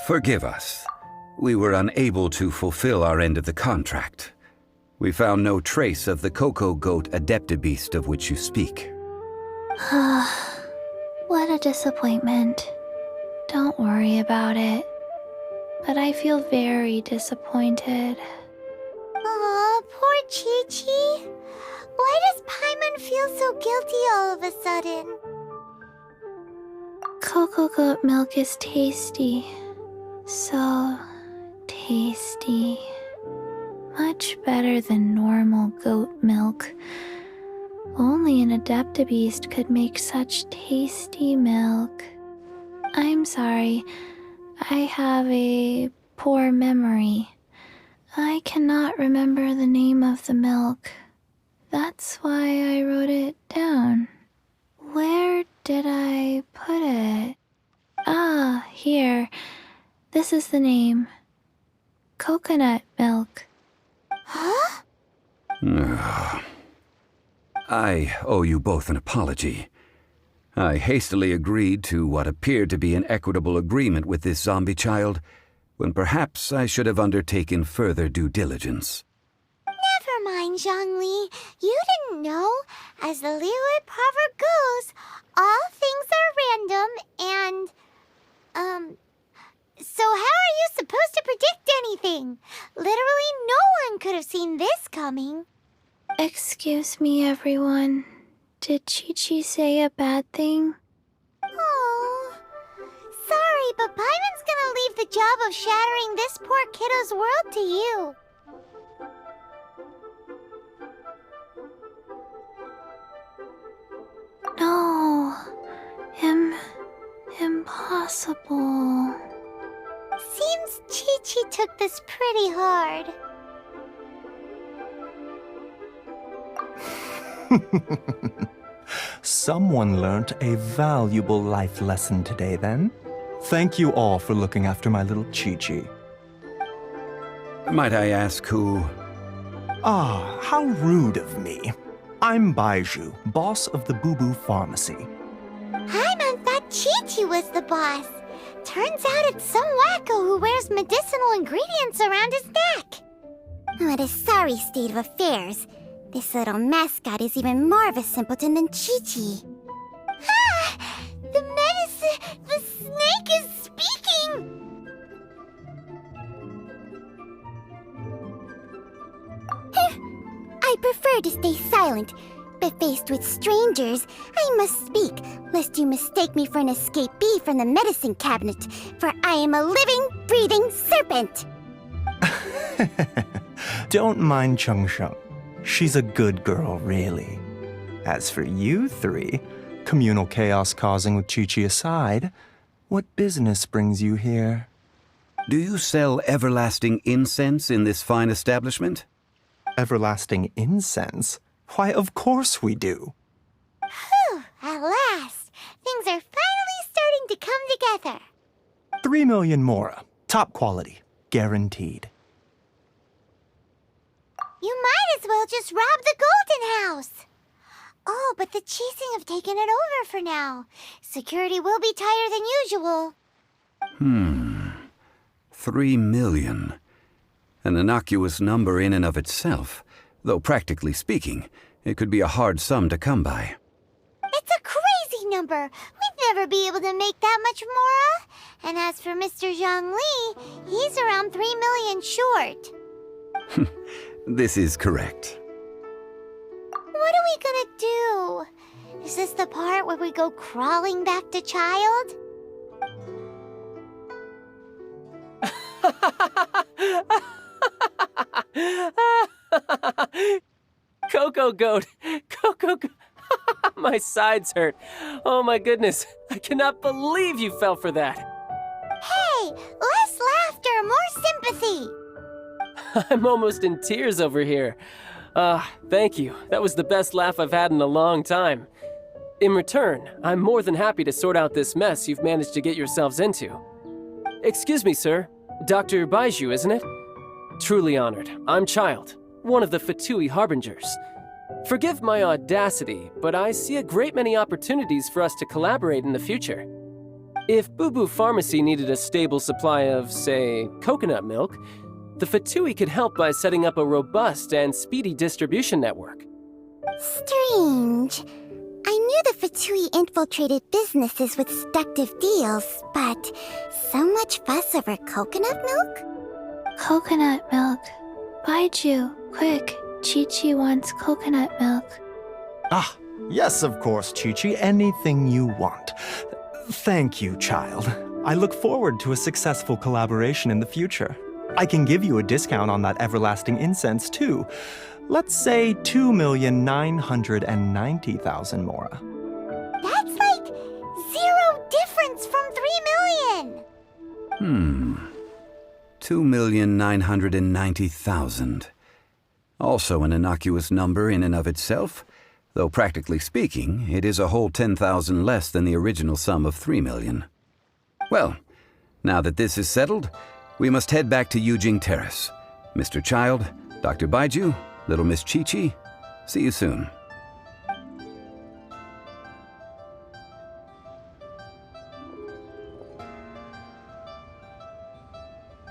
Forgive us. We were unable to fulfill our end of the contract. We found no trace of the Cocoa Goat Adeptabeast of which you speak. What a disappointment. Don't worry about it. But I feel very disappointed. Aw, poor Chi-Chi. Why does Paimon feel so guilty all of a sudden? Cocoa goat milk is tasty. So tasty. Much better than normal goat milk. Only an Adeptabeast could make such tasty milk. I'm sorry. I have a poor memory. I cannot remember the name of the milk. That's why I wrote it down. Where did I put it? Ah, here. This is the name. Coconut milk. Huh? I owe you both an apology. I hastily agreed to what appeared to be an equitable agreement with this zombie child, when perhaps I should have undertaken further due diligence. Never mind, Zhongli. You didn't know. As the Liyue proverb goes, all things are random and, so how are you supposed to predict anything? Literally no one could have seen this coming. Excuse me, everyone. Did Chi-Chi say a bad thing? Oh, sorry, but Paimon's gonna leave the job of shattering this poor kiddo's world to you. No. Impossible. Seems Chi-Chi took this pretty hard. Someone learnt a valuable life lesson today, then. Thank you all for looking after my little Chi-Chi. Might I ask who? Ah, how rude of me. I'm Baiju, boss of the Boo Boo Pharmacy. Paimon thought Chi-Chi was the boss. Turns out it's some wacko who wears medicinal ingredients around his neck. What a sorry state of affairs. This little mascot is even more of a simpleton than Chi-Chi. Ah! The snake is speaking! I prefer to stay silent, but faced with strangers, I must speak, lest you mistake me for an escapee from the medicine cabinet, for I am a living, breathing serpent! Don't mind Chung Sheng. She's a good girl, really. As for you three, communal chaos causing with Chi-Chi aside, what business brings you here? Do you sell everlasting incense in this fine establishment? Everlasting incense? Why, of course we do. Whew, at last! Things are finally starting to come together. 3 million mora. Top quality. Guaranteed. You might as well just rob the Golden House. Oh, but the chasing have taken it over for now. Security will be tighter than usual. 3 million. An innocuous number in and of itself, though practically speaking, it could be a hard sum to come by. It's a crazy number. We'd never be able to make that much mora. And as for Mr. Zhang Li, he's around 3 million short. This is correct. What are we gonna do? Is this the part where we go crawling back to child? Cocoa Goat! Cocoa Goat! My sides hurt. Oh my goodness. I cannot believe you fell for that. Hey, less laughter, more sympathy. I'm almost in tears over here. Thank you. That was the best laugh I've had in a long time. In return, I'm more than happy to sort out this mess you've managed to get yourselves into. Excuse me, sir. Dr. Baiju, isn't it? Truly honored. I'm Child, one of the Fatui Harbingers. Forgive my audacity, but I see a great many opportunities for us to collaborate in the future. If Boo Boo Pharmacy needed a stable supply of, say, coconut milk, the Fatui could help by setting up a robust and speedy distribution network. Strange. I knew the Fatui infiltrated businesses with seductive deals, but so much fuss over coconut milk? Coconut milk. Baiju, quick. Chi-Chi wants coconut milk. Ah, yes, of course, Chi-Chi. Anything you want. Thank you, child. I look forward to a successful collaboration in the future. I can give you a discount on that everlasting incense, too. Let's say 2,990,000 mora. That's like 0 difference from 3 million! 2,990,000. Also an innocuous number in and of itself, though practically speaking, it is a whole 10,000 less than the original sum of 3 million. Well, now that this is settled, we must head back to Yujing Terrace. Mr. Child, Dr. Baiju, little Miss Chi-Chi, see you soon.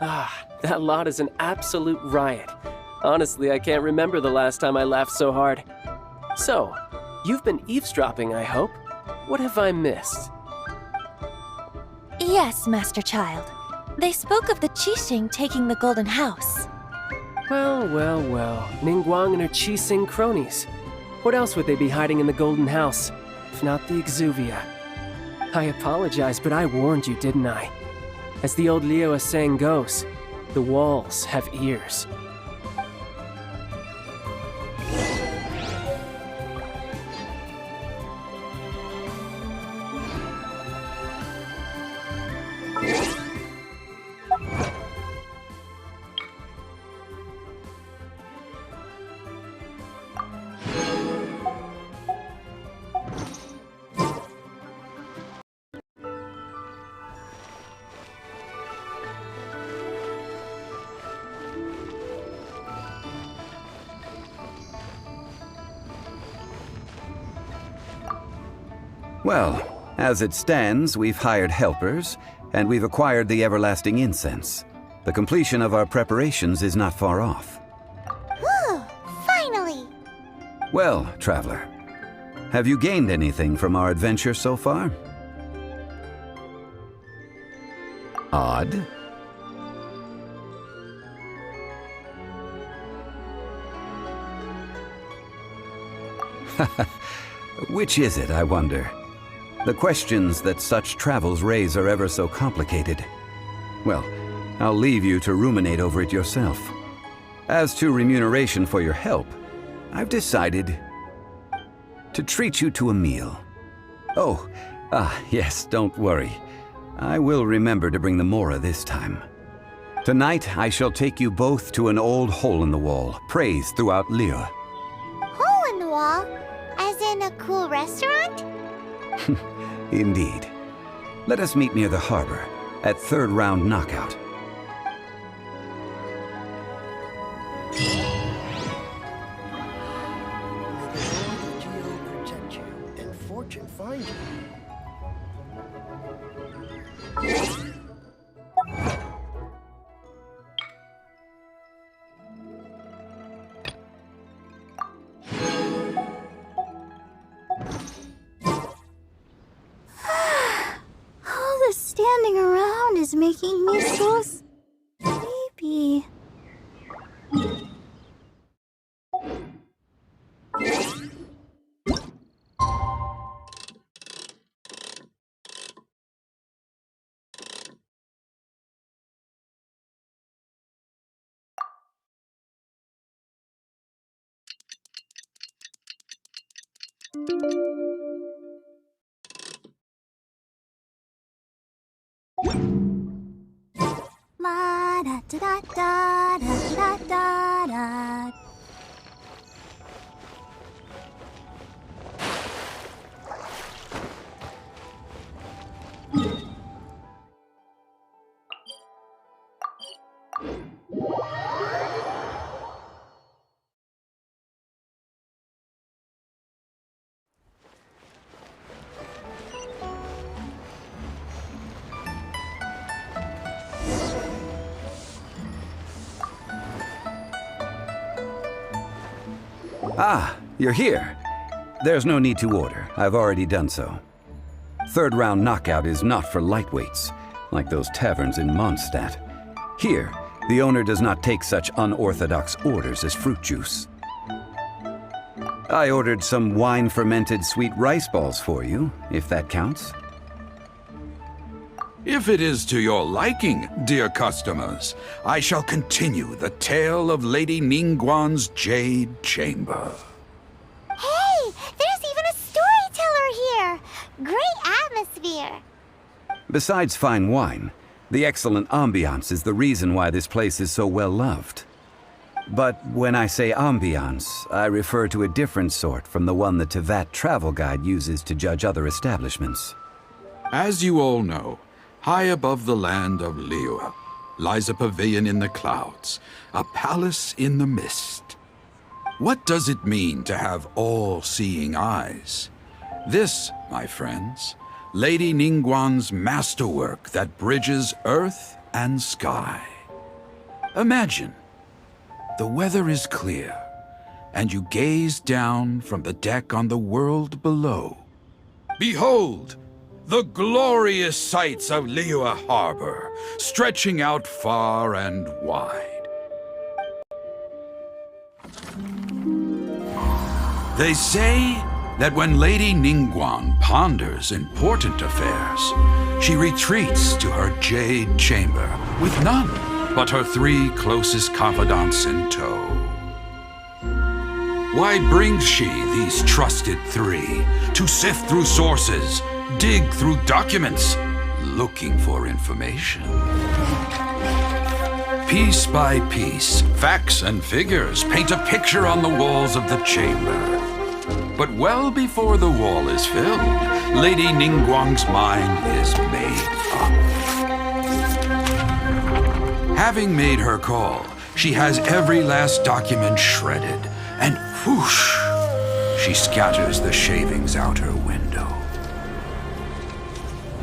Ah, that lot is an absolute riot. Honestly, I can't remember the last time I laughed so hard. So, you've been eavesdropping, I hope? What have I missed? Yes, Master Child. They spoke of the Qixing taking the Golden House. Well, well, well. Ningguang and her Qixing cronies. What else would they be hiding in the Golden House, if not the Exuvia? I apologize, but I warned you, didn't I? As the old Liu saying goes, the walls have ears. Well, as it stands, we've hired helpers, and we've acquired the everlasting incense. The completion of our preparations is not far off. Whew, finally! Well, traveler, have you gained anything from our adventure so far? Odd. Which is it, I wonder? The questions that such travels raise are ever so complicated. Well, I'll leave you to ruminate over it yourself. As to remuneration for your help, I've decided to treat you to a meal. Oh, yes, don't worry. I will remember to bring the Mora this time. Tonight, I shall take you both to an old hole-in-the-wall, praised throughout Liyue. Hole in the wall? As in a cool restaurant? Indeed. Let us meet near the harbor, at third round knockout. Geo protect you and fortune find you. All this standing around is making me so sleepy. La da da da da da da da. Ah, you're here. There's no need to order. I've already done so. Third round knockout is not for lightweights, like those taverns in Mondstadt. Here, the owner does not take such unorthodox orders as fruit juice. I ordered some wine-fermented sweet rice balls for you, if that counts. If it is to your liking, dear customers, I shall continue the tale of Lady Ningguang's Jade Chamber. Hey, there's even a storyteller here! Great atmosphere! Besides fine wine, the excellent ambiance is the reason why this place is so well loved. But when I say ambiance, I refer to a different sort from the one the Tevat travel guide uses to judge other establishments. As you all know, high above the land of Liyue lies a pavilion in the clouds, a palace in the mist. What does it mean to have all-seeing eyes? This, my friends, Lady Ningguang's masterwork that bridges earth and sky. Imagine, the weather is clear, and you gaze down from the deck on the world below. Behold, the glorious sights of Liyue Harbor, stretching out far and wide. They say that when Lady Ningguang ponders important affairs, she retreats to her jade chamber with none but her 3 closest confidants in tow. Why brings she these trusted 3 to sift through sources, dig through documents, looking for information? Piece by piece, facts and figures paint a picture on the walls of the chamber. But well before the wall is filled, Lady Ningguang's mind is made up. Having made her call, she has every last document shredded, and whoosh, she scatters the shavings out her window.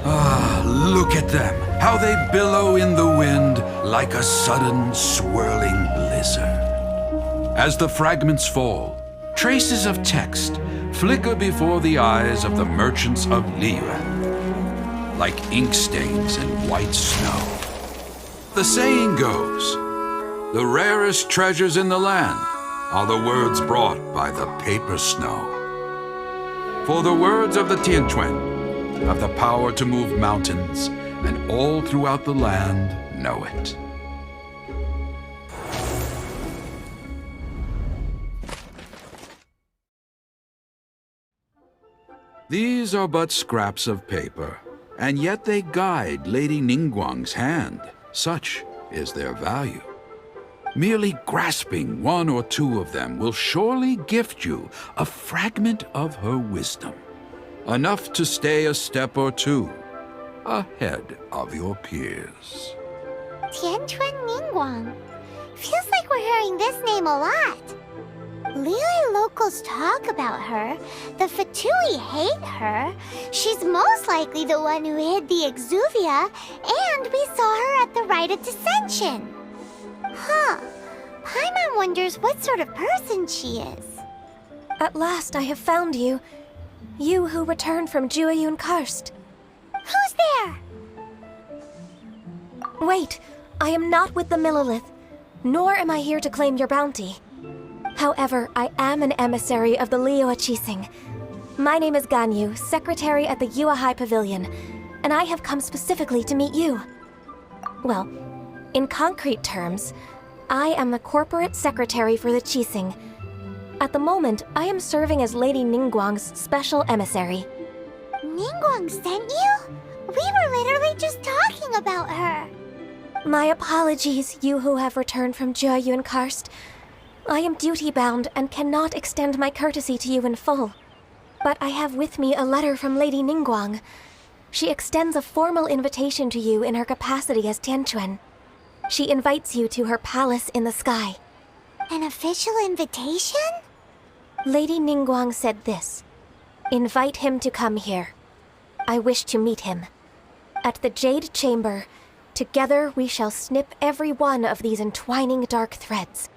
Ah, look at them, how they billow in the wind like a sudden swirling blizzard. As the fragments fall, traces of text flicker before the eyes of the merchants of Liyue, like ink stains in white snow. The saying goes, the rarest treasures in the land are the words brought by the paper snow. For the words of the Tianquan have the power to move mountains, and all throughout the land know it. These are but scraps of paper, and yet they guide Lady Ningguang's hand. Such is their value. Merely grasping 1 or 2 of them will surely gift you a fragment of her wisdom, enough to stay a step or 2 ahead of your peers. Tianquan Ningguang. Feels like we're hearing this name a lot. Liyue locals talk about her. The Fatui hate her. She's most likely the one who hid the exuvia, and we saw her at the Rite of Dissension. Huh. Paimon wonders what sort of person she is. At last I have found you. You who returned from Jueyun Karst. Who's there? Wait, I am not with the Millelith, nor am I here to claim your bounty. However, I am an emissary of the Liyue Qixing. My name is Ganyu, secretary at the Yuehai Pavilion, and I have come specifically to meet you. Well, in concrete terms, I am the corporate secretary for the Qixing. At the moment, I am serving as Lady Ningguang's special emissary. Ningguang sent you? We were literally just talking about her. My apologies, you who have returned from Jueyun Karst. I am duty-bound and cannot extend my courtesy to you in full. But I have with me a letter from Lady Ningguang. She extends a formal invitation to you in her capacity as Tianquan. She invites you to her palace in the sky. An official invitation? Lady Ningguang said this. Invite him to come here. I wish to meet him. At the Jade Chamber, together we shall snip every one of these entwining dark threads.